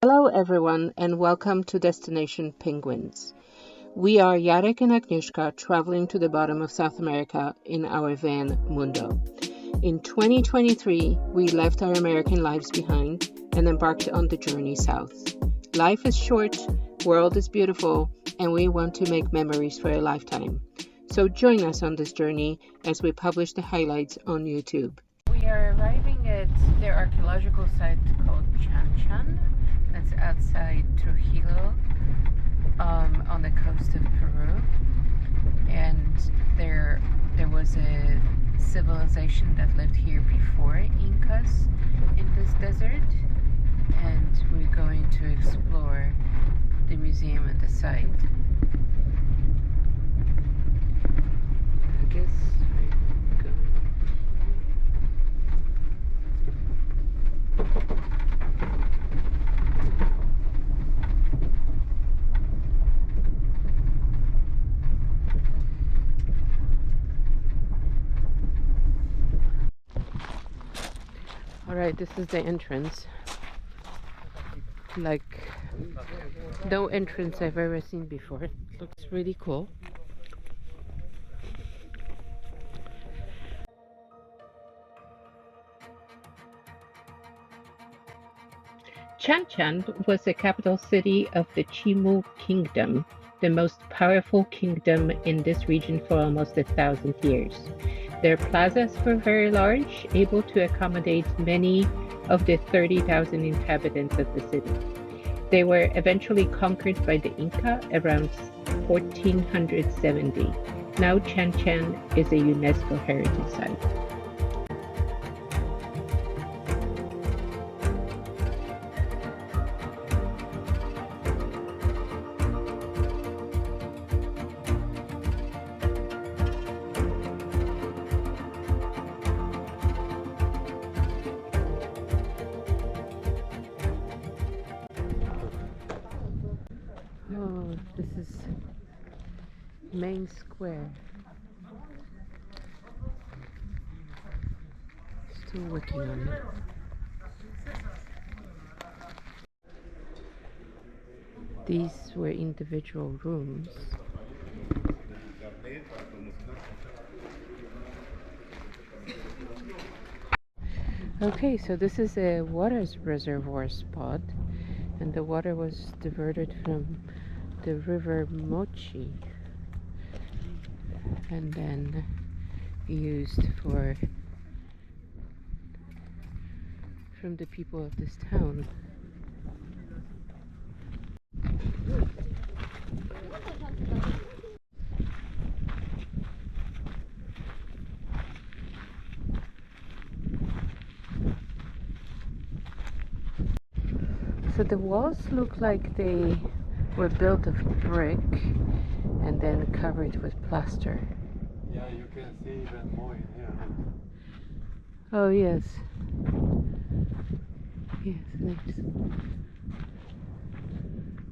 Hello everyone and welcome to Destination Penguins. We are Jarek and Agnieszka traveling to the bottom of South America in our van Mundo. In 2023, we left our American lives behind and embarked on the journey south. Life is short, world is beautiful, and we want to make memories for a lifetime. So join us on this journey as we publish the highlights on YouTube. We are arriving at the archaeological site called Chan. That's outside Trujillo, on the coast of Peru. And there was a civilization that lived here before Incas in this desert. And we're going to explore the museum and the site. I guess we're going. Alright, this is the entrance. Like no entrance I've ever seen before. It looks really cool. Chan was the capital city of the Chimu Kingdom, the most powerful kingdom in this region for almost 1,000 years. Their plazas were very large, able to accommodate many of the 30,000 inhabitants of the city. They were eventually conquered by the Inca around 1470. Now Chan is a UNESCO heritage site. Oh, this is main square. Still working on it. These were individual rooms. Okay, so this is a water reservoir spot, and the water was diverted from the river Mochi and then used from the people of this town. So the walls look like they were built of brick and then covered with plaster. Yeah, you can see even more in here. Oh yes. Yes, there's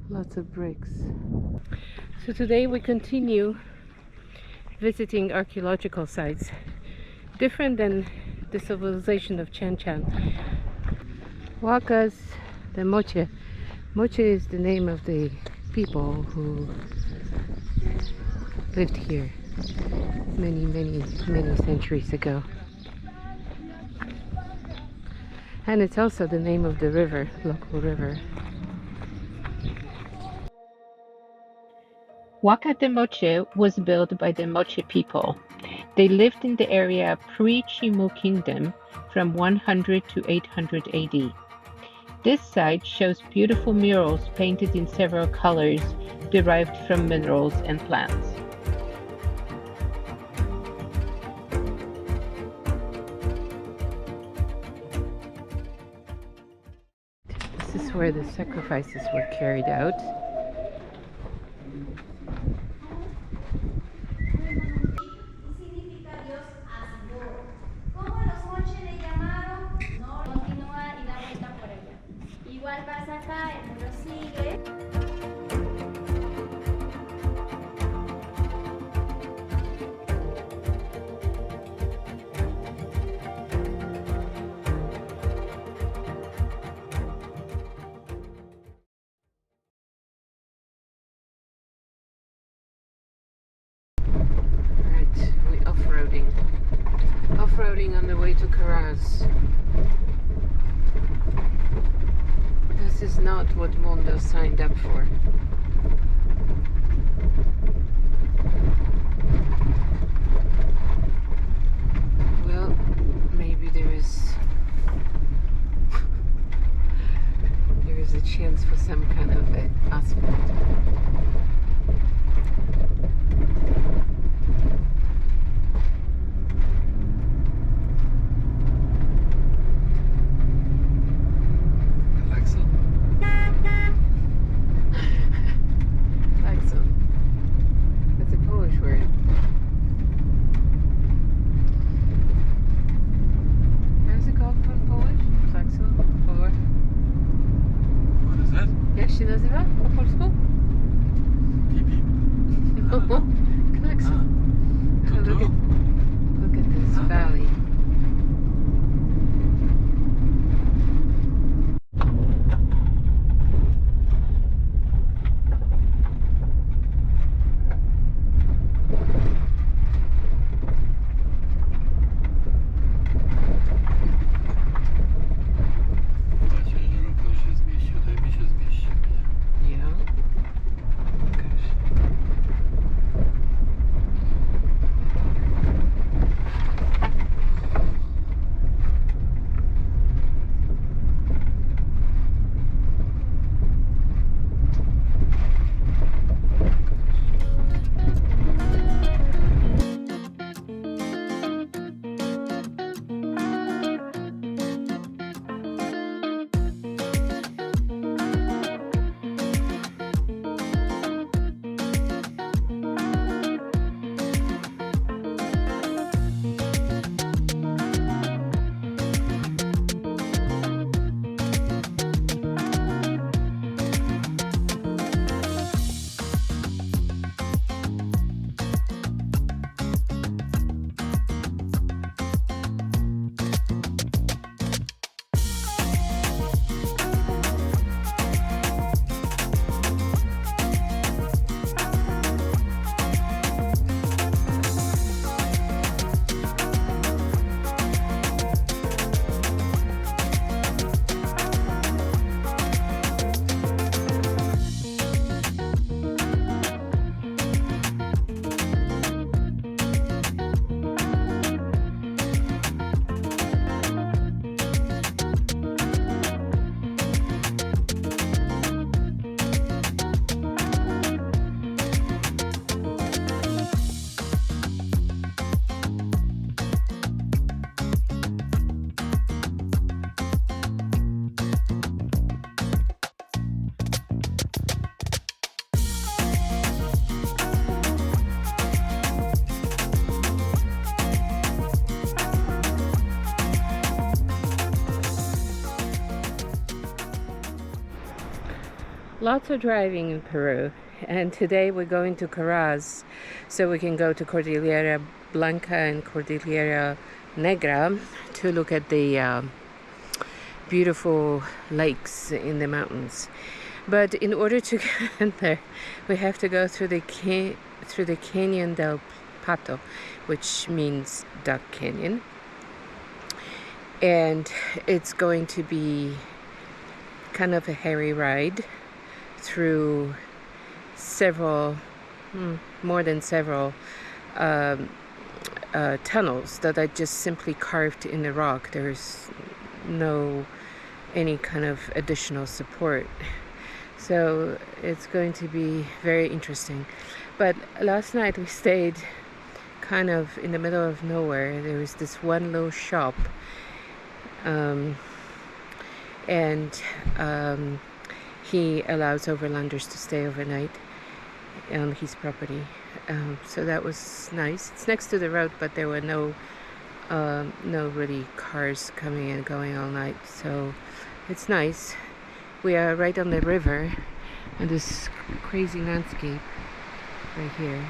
lots of bricks. So today we continue visiting archaeological sites, different than the civilization of Chan. Huacas de Moche. Moche is the name of the people who lived here many centuries ago. And it's also the name of the river, local river. Huaca de Moche was built by the Moche people. They lived in the area pre-Chimu Kingdom from 100 to 800 AD. This site shows beautiful murals painted in several colors derived from minerals and plants. This is where the sacrifices were carried out. off-roading on the way to Caraz. This is not what Mundo signed up for. Well, maybe there is a chance for some kind of asphalt. Jak się nazywa po polsku? Pipi. Klakson. Look at this valley. Lots of driving in Peru, and today we're going to Caraz so we can go to Cordillera Blanca and Cordillera Negra to look at the beautiful lakes in the mountains. But in order to get there, we have to go through the Canon del Pato, which means Duck Canyon, and it's going to be kind of a hairy ride through several, more than several tunnels that are just simply carved in the rock. There's no any kind of additional support, so it's going to be very interesting. But last night we stayed kind of in the middle of nowhere. There was this one little shop, and he allows overlanders to stay overnight on his property, so that was nice. It's next to the road, but there were no really cars coming and going all night, so it's nice. We are right on the river and this crazy landscape right here.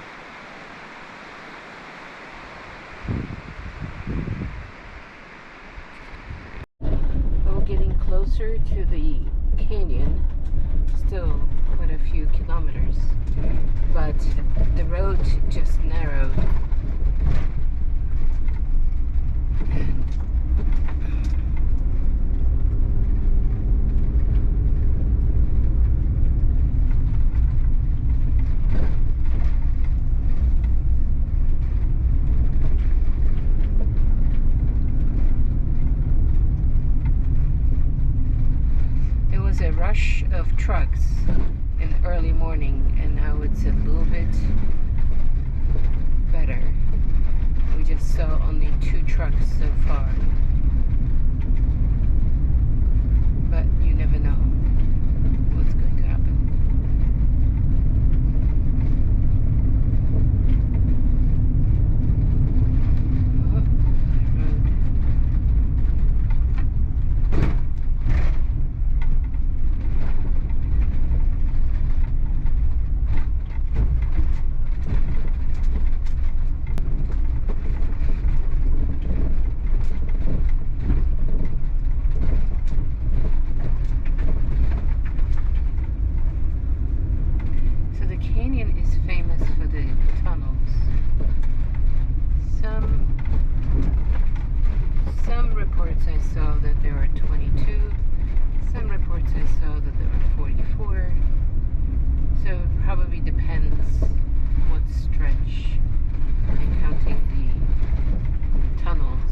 We're getting closer to the canyon. Still quite a few kilometers, but the road just narrowed. rush of trucks in the early morning, and now it's a little bit better. We just saw only 2 trucks so far, but you never know what's going to happen. I saw that there were 22. Some reports I saw that there were 44. So it probably depends what stretch and counting the tunnels.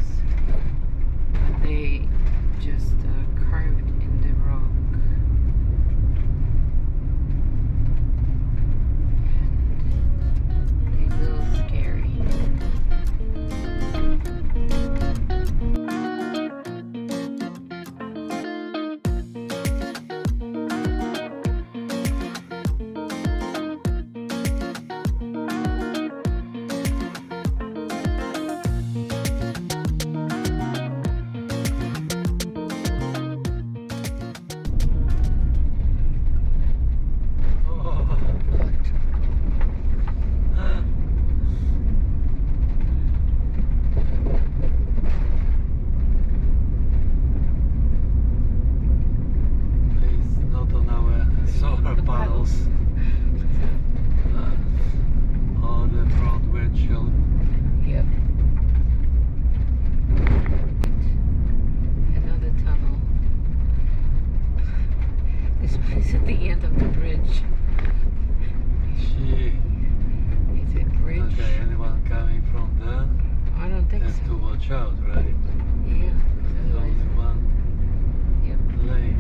But they just carved in the rock. And a little scary. At the end of the bridge. Is it bridge? Okay, anyone coming from there? I don't think Have so. to watch out, right? Yeah, There's only one lane.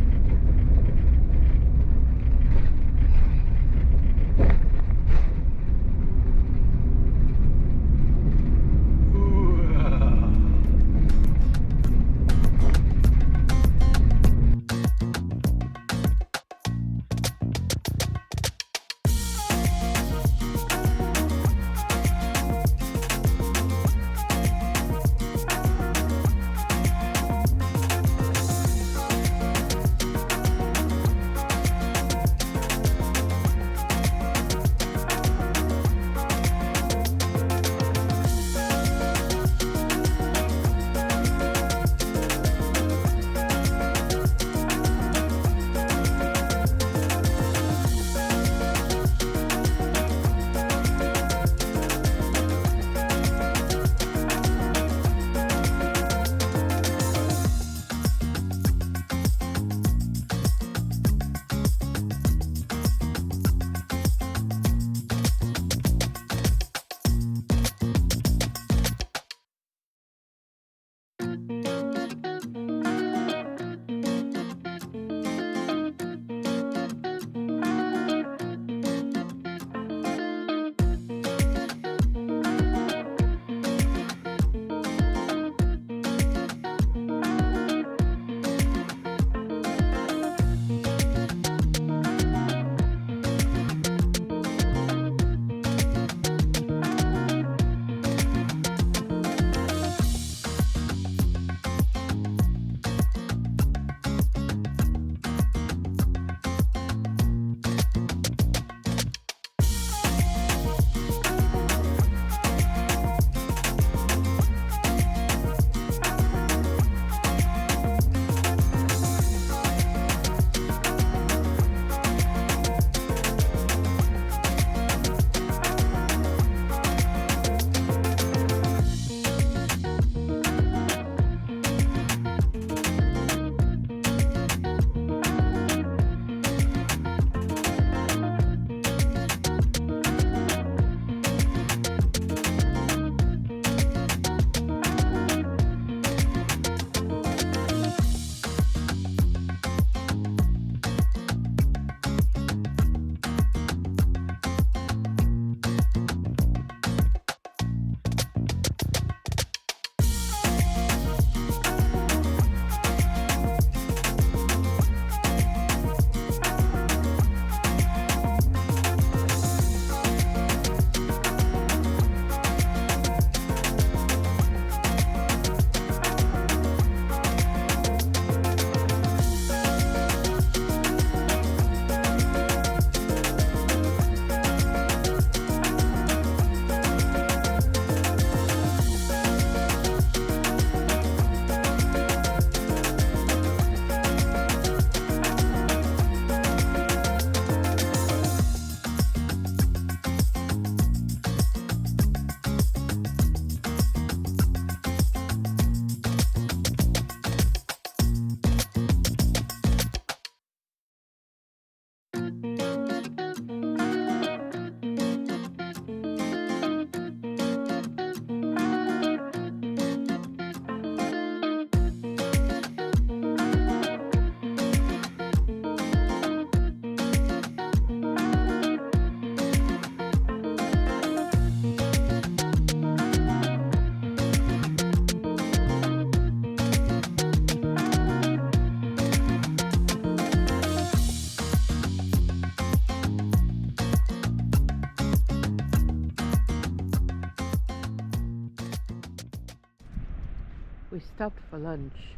We stopped for lunch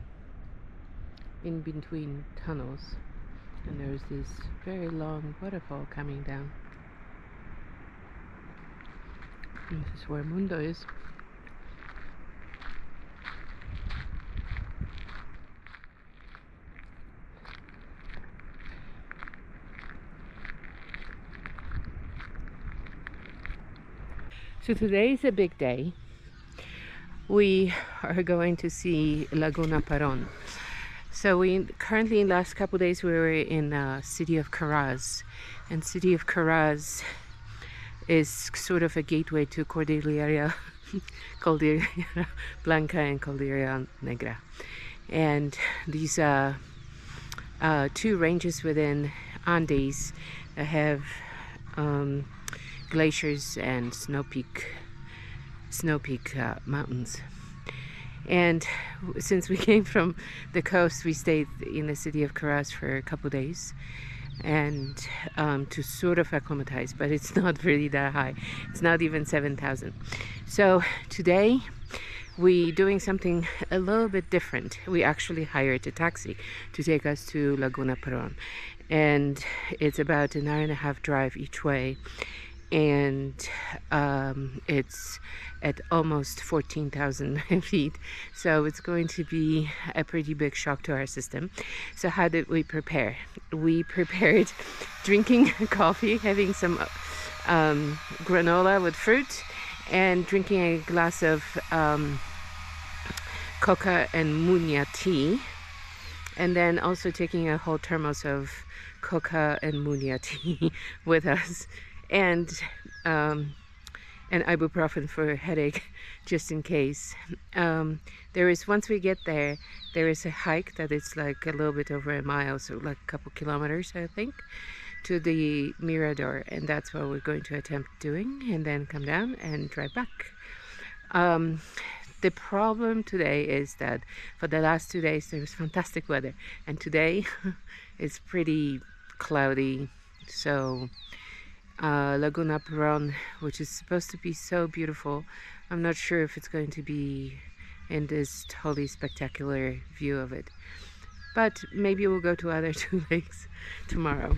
in between tunnels, and there's this very long waterfall coming down. And this is where Mundo is. So today is a big day. We are going to see Laguna Paron. So we currently, in the last couple of days, we were in city of Caraz, and city of Caraz is sort of a gateway to Cordillera, Cordillera Blanca and Cordillera Negra, and these are two ranges within Andes that have glaciers and snow peak mountains. And since we came from the coast, we stayed in the city of Caraz for a couple days, and to sort of acclimatize, but it's not really that high. It's not even 7,000. So today we doing something a little bit different. We actually hired a taxi to take us to Laguna Paron, and it's about an hour and a half drive each way, and it's at almost 14,000 feet, so it's going to be a pretty big shock to our system. So how did we prepare? We prepared drinking coffee, having some granola with fruit, and drinking a glass of coca and muña tea, and then also taking a whole thermos of coca and muña tea with us, and ibuprofen for a headache, just in case. There is, once we get there, there is a hike that is like a little bit over a mile, so like a couple kilometers, I think, to the Mirador, and that's what we're going to attempt doing, and then come down and drive back. The problem today is that for the last 2 days there was fantastic weather, and today it's pretty cloudy. So Laguna Paron, which is supposed to be so beautiful, I'm not sure if it's going to be in this totally spectacular view of it, but maybe we'll go to other two lakes tomorrow.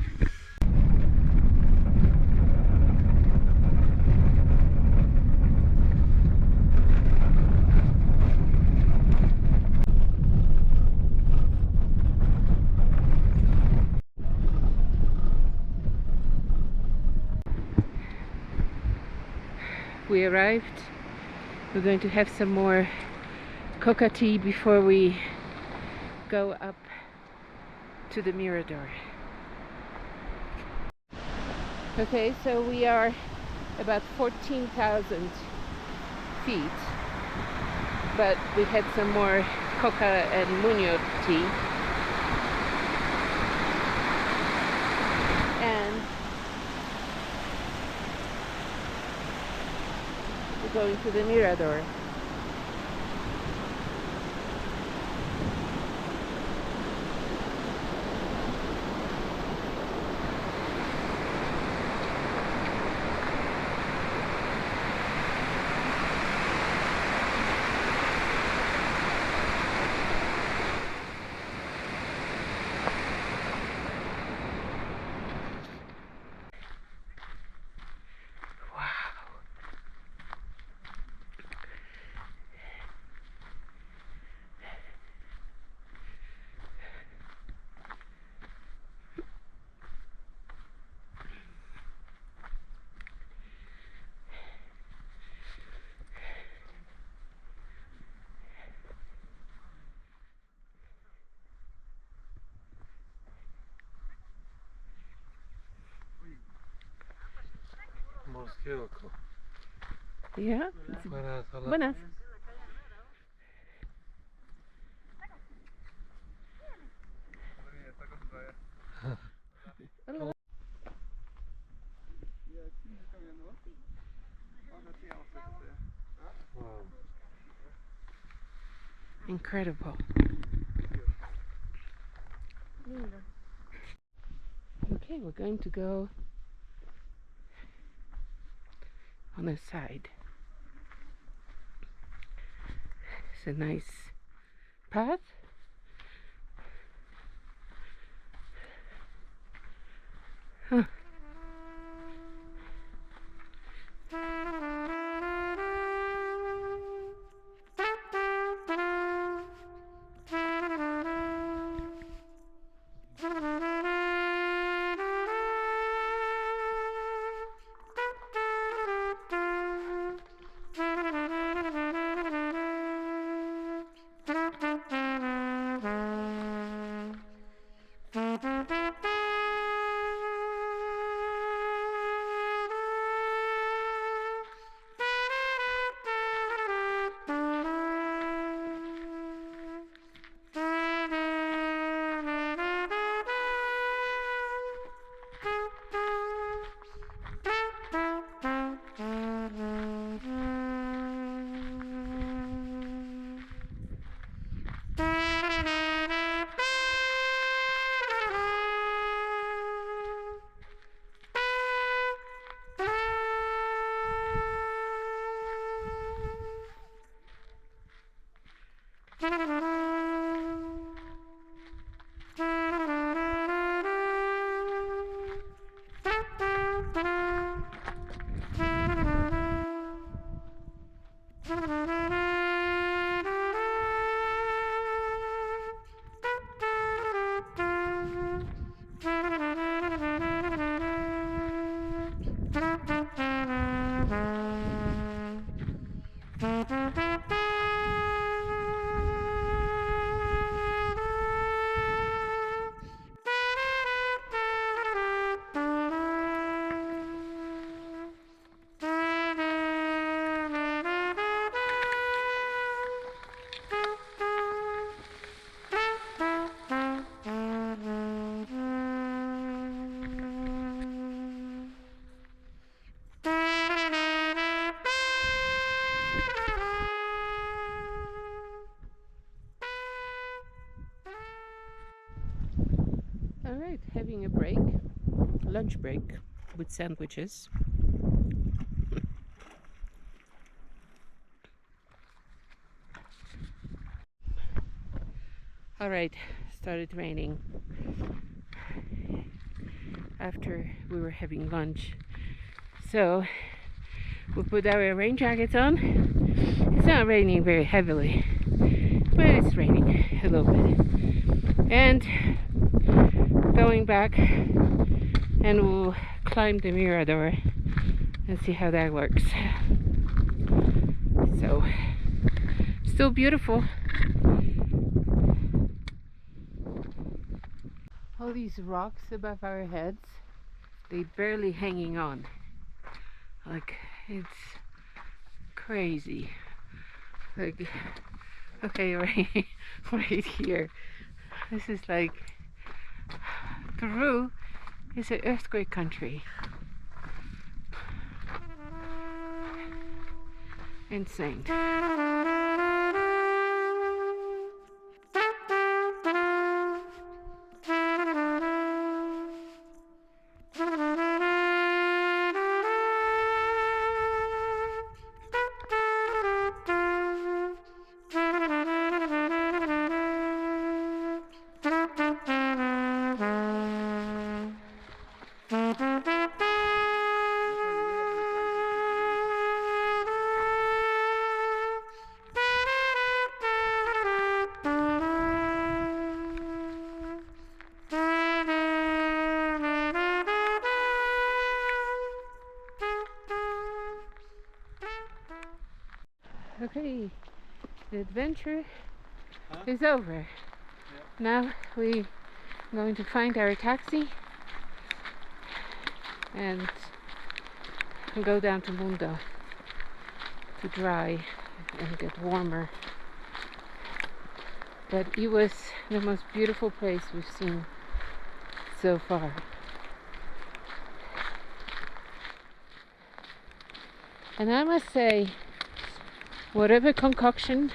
We arrived. We're going to have some more coca tea before we go up to the Mirador. Okay, so we are about 14,000 feet, but we had some more coca and muño tea, and we're going to the Mirador. Mosquito. Yeah. Buenas, hola. Buenas. Hola. Wow. Incredible. Okay, we're going to go on the side. It's a nice path. Huh. Alright, having a break, lunch break with sandwiches. Alright, started raining after we were having lunch. So we put our rain jackets on. It's not raining very heavily, but it's raining a little bit. And going back, and we'll climb the mirador and see how that works. So still beautiful. All these rocks above our heads, they barely hanging on. Like, it's crazy. Like, okay, right here. This is like, Peru is an earthquake country. Insane. Okay, the adventure is over. Now we're going to find our taxi and go down to Mundo to dry and get warmer. But it was the most beautiful place we've seen so far. And I must say, whatever concoction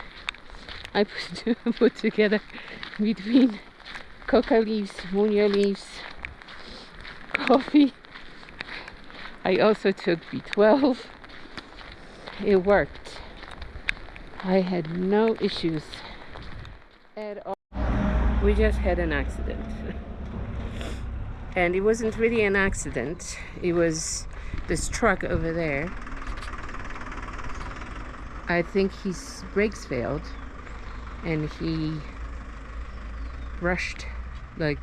I put together between coca leaves, muño leaves, coffee, I also took B12. It worked. I had no issues at all. We just had an accident. And it wasn't really an accident. It was this truck over there. I think his brakes failed and he rushed, like,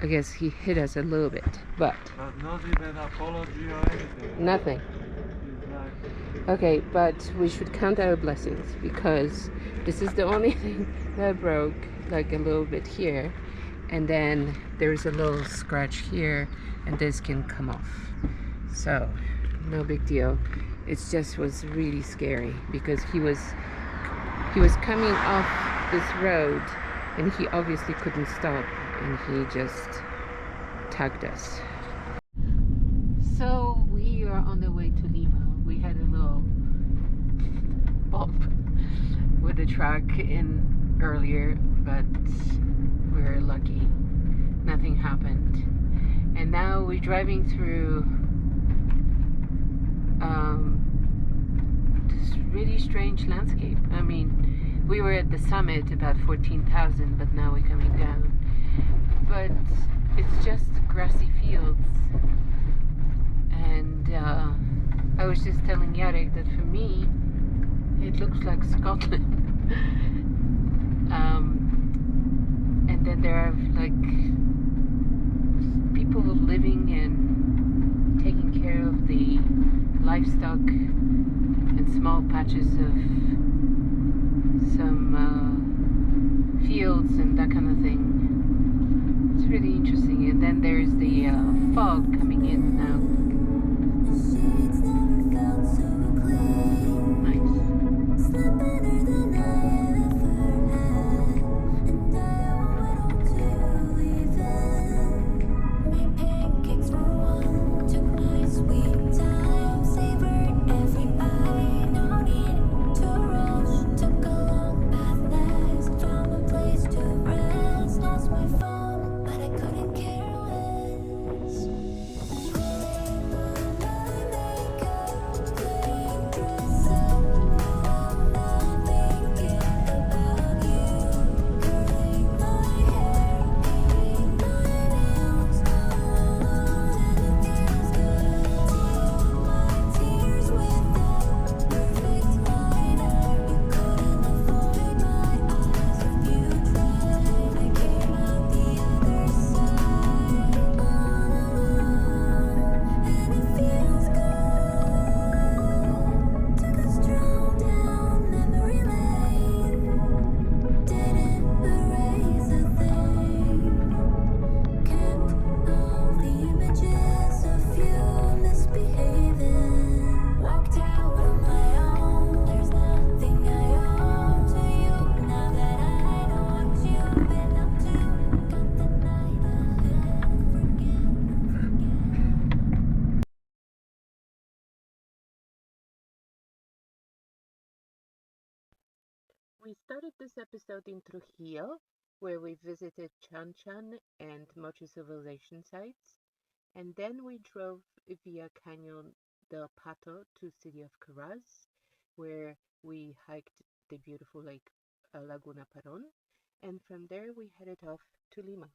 I guess he hit us a little bit, but Not even apology or anything. nothing. It's like, Okay, but we should count our blessings because this is the only thing that broke, like a little bit here, and then there's a little scratch here, and this can come off. So, no big deal. It just was really scary because he was coming off this road, and he obviously couldn't stop, and he just tugged us. So we are on the way to Lima. We had a little bump with the truck in earlier, but we're lucky. Nothing happened. And now we're driving through this really strange landscape. I mean, we were at the summit about 14,000, but now we're coming down. But it's just grassy fields. And I was just telling Jarek that for me, it looks like Scotland. And then there are like people living and taking care of the livestock and small patches of some fields and that kind of thing. It's really interesting. And then there's the fog coming in now. We started this episode in Trujillo, where we visited Chan Chan and Mochi civilization sites, and then we drove via Canon del Pato to city of Caraz, where we hiked the beautiful lake Laguna Paron, and from there we headed off to Lima.